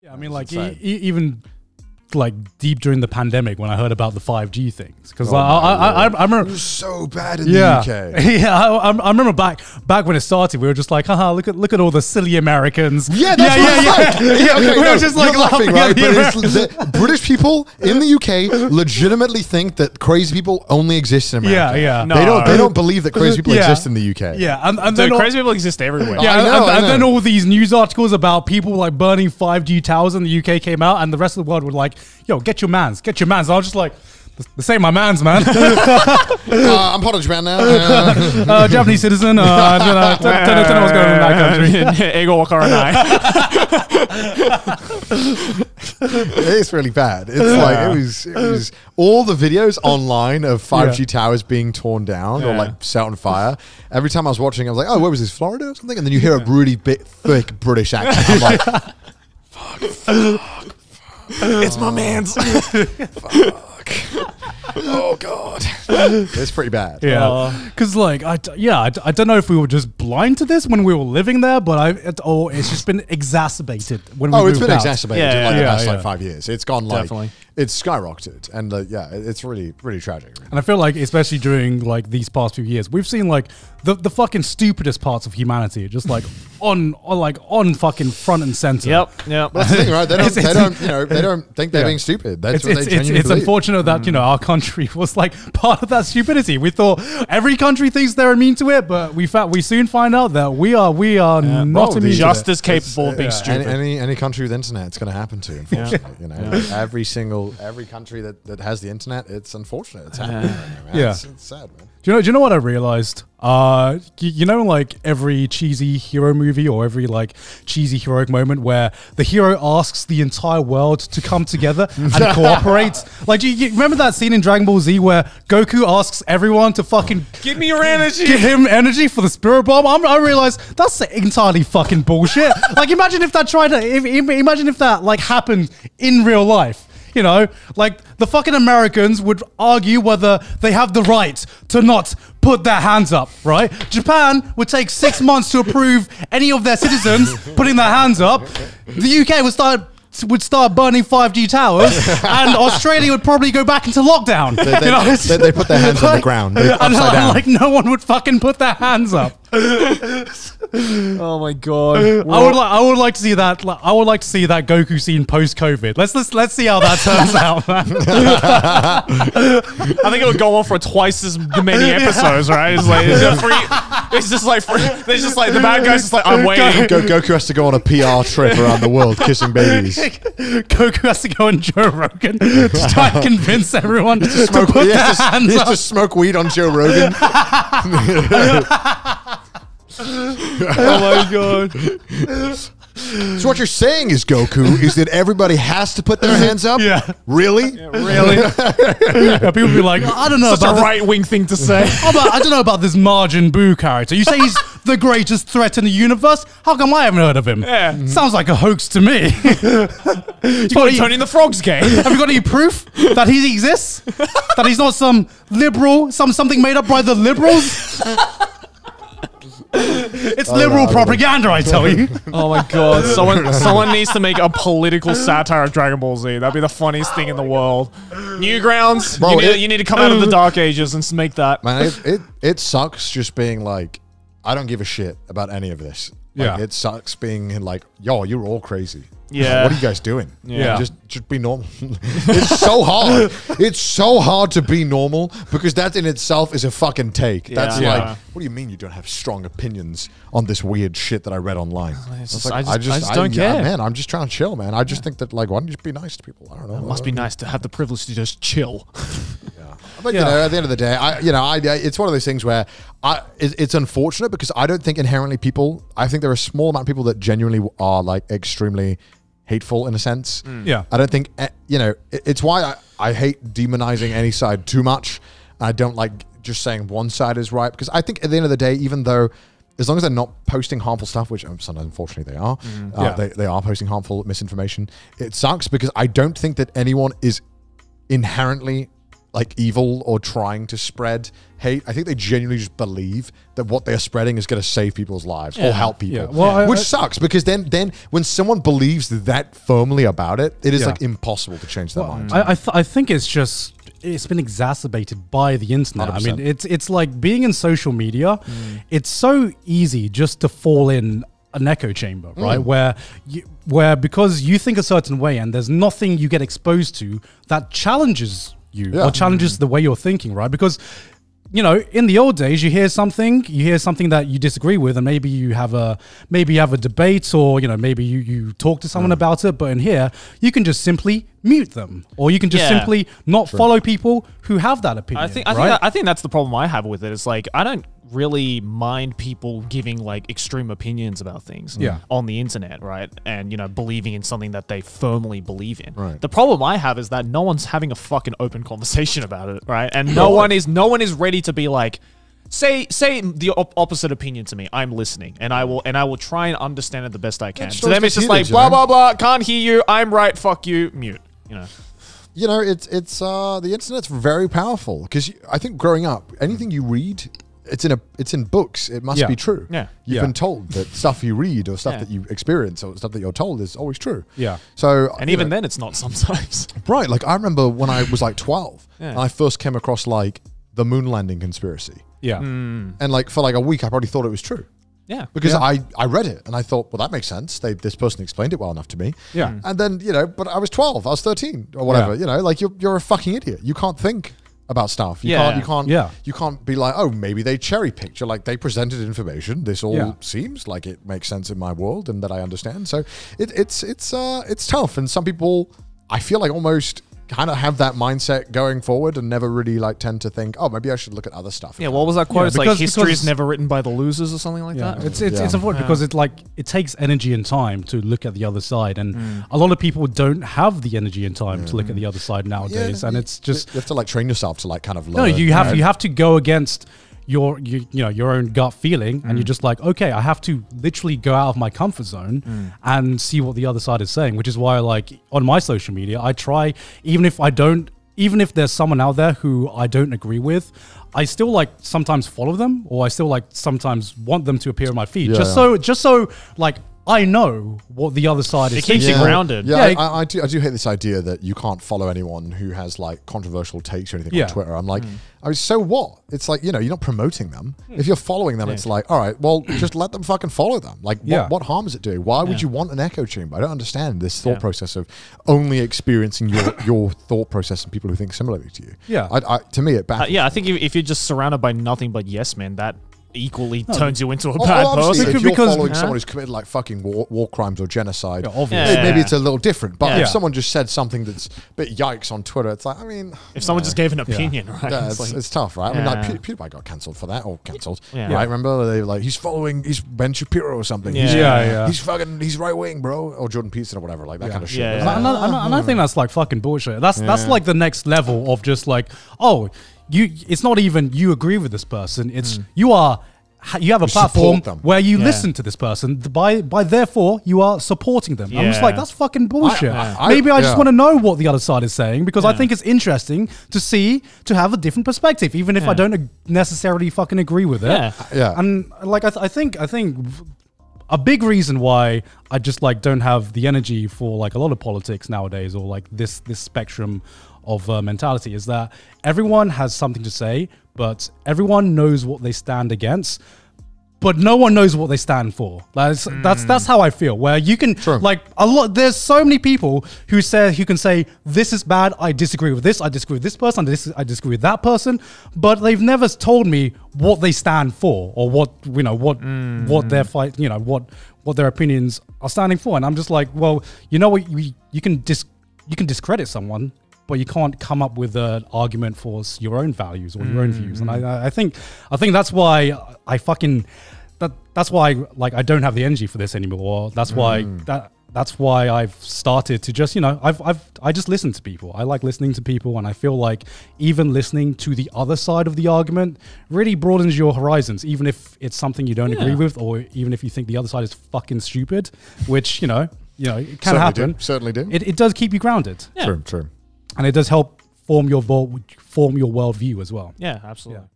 Yeah, I mean, like even like deep during the pandemic when I heard about the 5G things, because I remember it was so bad in the UK. Yeah, I remember back when it started, we were just like, haha, look at all the silly Americans. Yeah, that's what we were just like laughing, right? But the British people in the UK legitimately think that crazy people only exist in America. Yeah. No. They don't believe that crazy people exist in the UK. Yeah, and then crazy people exist everywhere. Yeah, and then all these news articles about people like burning 5G towers in the UK came out, and the rest of the world were like, yo, get your mans. And I was just like, this ain't my mans, man. I'm part of Japan now. Japanese citizen. I don't know what's going on in that country. Ego wakaranai. It's really bad. It's like it was all the videos online of 5G towers being torn down or like set on fire. Every time I was watching, I was like, oh, where was this, Florida or something? And then you hear a really thick British accent. I'm like, fuck. It's my man's. Fuck. Oh god, it's pretty bad. Yeah, because like I don't know if we were just blind to this when we were living there, but it's just been exacerbated when we moved out. Exacerbated in like the past like 5 years. It's gone like Definitely. It's skyrocketed, and it's really tragic. And I feel like especially during like these past few years, we've seen like the fucking stupidest parts of humanity just like on fucking front and center. Yep. Well, that's the thing, right? They don't think they're being stupid. That's what they genuinely believe. Unfortunate that our country was like part of that stupidity. We thought every country thinks they're immune to it, but we soon find out that we are not immune. Just as capable of being stupid. Any country with internet, it's going to happen to. Unfortunately, every country that has the internet, it's unfortunate. It's happening right now, man. It's sad, man. Do you know what I realized? Like every cheesy hero movie or every like cheesy heroic moment where the hero asks the entire world to come together and cooperate. Like, do you remember that scene in Dragon Ball Z where Goku asks everyone to fucking give me your energy, give him energy for the Spirit Bomb? I realized that's entirely fucking bullshit. Like, imagine if that like happened in real life. Like the fucking Americans would argue whether they have the right to not put their hands up, right? Japan would take 6 months to approve any of their citizens putting their hands up. The UK would start burning 5G towers, and Australia would probably go back into lockdown. They put their hands on the ground, upside down. Like no one would fucking put their hands up. Oh my god! I would like to see that. I would like to see that Goku scene post COVID. Let's see how that turns out, man. I think it would go on for twice as many episodes, right? It's just like the bad guy's just like, I'm waiting. Goku has to go on a PR trip around the world kissing babies. Goku has to go on Joe Rogan to try and convince everyone to put their hands up. He has to smoke weed on Joe Rogan. Oh my god. So what you're saying is, Goku, is that everybody has to put their hands up? Yeah. Really? Yeah, really? People be like, I don't know Such about a right-wing thing to say. I don't know about this Majin Buu character. You say he's the greatest threat in the universe? How come I haven't heard of him? Yeah. Sounds like a hoax to me. He's probably turning the frogs gay. Have you got any proof that he exists? That he's not some liberal, something made up by the liberals? It's liberal propaganda, I tell you. Oh my god! Someone needs to make a political satire of Dragon Ball Z. That'd be the funniest thing in the world. Newgrounds, bro, you need to come out of the dark ages and make that. Man, it sucks just being like, I don't give a shit about any of this. Like, it sucks being like, yo, you're all crazy. Yeah. What are you guys doing? Yeah. Just be normal. It's so hard. It's so hard to be normal because that in itself is a fucking take. That's like, what do you mean you don't have strong opinions on this weird shit that I read online? I just don't care. Man, I'm just trying to chill, man. I just think that, like, why don't you just be nice to people? I don't know. It must be nice to have the privilege to just chill. But at the end of the day, it's one of those things where it's unfortunate because I don't think inherently I think there are a small amount of people that genuinely are like extremely hateful in a sense. Yeah. I don't think, it's why I hate demonizing any side too much. I don't like just saying one side is right because I think at the end of the day, even though as long as they're not posting harmful stuff, which sometimes unfortunately they are, they are posting harmful misinformation. It sucks because I don't think that anyone is inherently like evil or trying to spread hate. I think they genuinely just believe that what they're spreading is going to save people's lives or help people. Yeah. Well, which sucks because then when someone believes that firmly about it, it is like impossible to change their minds. I think it's been exacerbated by the internet. 100%. I mean, it's like being in social media. It's so easy just to fall in an echo chamber, right? Where because you think a certain way and there's nothing you get exposed to that challenges you or challenges the way you're thinking, right? Because you know, in the old days, you hear something that you disagree with, and maybe you have a debate, or you know, maybe you talk to someone about it. But in here, you can just simply mute them, or you can just simply not follow people who have that opinion. I think that's the problem I have with it. It's like I don't really mind people giving like extreme opinions about things on the internet, right? And you know, believing in something that they firmly believe in. Right. The problem I have is that no one's having a fucking open conversation about it, right? And no one is ready to be like, say the opposite opinion to me. I'm listening, and I will try and understand it the best I can. To them, it's just like blah blah blah. Can't hear you. I'm right. Fuck you. Mute. You know. It's the internet's very powerful because I think growing up, anything you read, it's in books. It must be true. Yeah. You've been told that stuff you read or stuff that you experience or stuff that you're told is always true. Yeah. So and even then, it's not sometimes. Right. Like I remember when I was like 12, and I first came across like the moon landing conspiracy. Yeah. And like for like a week, I probably thought it was true. Yeah. Because I read it and I thought, well, that makes sense. This person explained it well enough to me. Yeah. And then, you know, but I was 12, I was 13 or whatever, you know, like you're a fucking idiot. You can't think about stuff. You can't be like, oh, maybe they cherry picked. You're like, they presented information. This all seems like it makes sense in my world and that I understand. So it's tough. And some people, I feel like almost kind of have that mindset going forward and never really like tend to think, oh, maybe I should look at other stuff. Yeah, what was that quote? It's like history is never written by the losers or something like that. It's important because it takes energy and time to look at the other side, and a lot of people don't have the energy and time to look at the other side nowadays, and it's just you have to like train yourself to like kind of learn. No, you have to go against your own gut feeling, and you're just like, okay, I have to literally go out of my comfort zone and see what the other side is saying, which is why like on my social media I try, even if there's someone out there who I don't agree with, I still like sometimes follow them, or I still like sometimes want them to appear on my feed just so like I know what the other side is. It keeps you grounded. Yeah, I do hate this idea that you can't follow anyone who has like controversial takes or anything on Twitter. I'm like, I mean, so what? It's like, you know, you're not promoting them. If you're following them, it's like, all right, well, just let them fucking follow them. Like, what harm is it doing? Why would you want an echo chamber? I don't understand this thought process of only experiencing your thought process and people who think similarly to you. Yeah. To me, it baffles. I think if you're just surrounded by nothing but yes men, that equally turns you into a bad person. If you're following someone who's committed like fucking war crimes or genocide, obviously. Maybe it's a little different. But if someone just said something that's a bit yikes on Twitter, it's like, I mean, if someone just gave an opinion, right? Yeah, it's tough, right? I mean, like PewDiePie got cancelled for that, or cancelled, right? Remember they were like, he's Ben Shapiro or something. He's right wing, bro, or Jordan Peterson or whatever, like that kind of shit. And I think that's like fucking bullshit. That's like the next level of just like, oh, it's not even you agree with this person. It's you have a platform where you listen to this person. By therefore, you are supporting them. I'm just like, that's fucking bullshit. Maybe I just want to know what the other side is saying, because I think it's interesting to have a different perspective, even if I don't necessarily fucking agree with it. And like I think a big reason why I just like don't have the energy for like a lot of politics nowadays, or like this spectrum of mentality, is that everyone has something to say, but everyone knows what they stand against, but no one knows what they stand for. That's how I feel. Where you can there's so many people who can say this is bad. I disagree with this. I disagree with this person. I disagree with that person. But they've never told me what they stand for, or what their fight, what their opinions are standing for. And I'm just like, well, you know what, you can discredit someone, but you can't come up with an argument for your own values or your own views. And I think that's why that's why like I don't have the energy for this anymore. That's why I've started to just, I just listen to people. I like listening to people, and I feel like even listening to the other side of the argument really broadens your horizons, even if it's something you don't agree with, or even if you think the other side is fucking stupid, which, it can happen. Certainly do. It does keep you grounded. True. And it does help form your worldview as well. Yeah, absolutely. Yeah.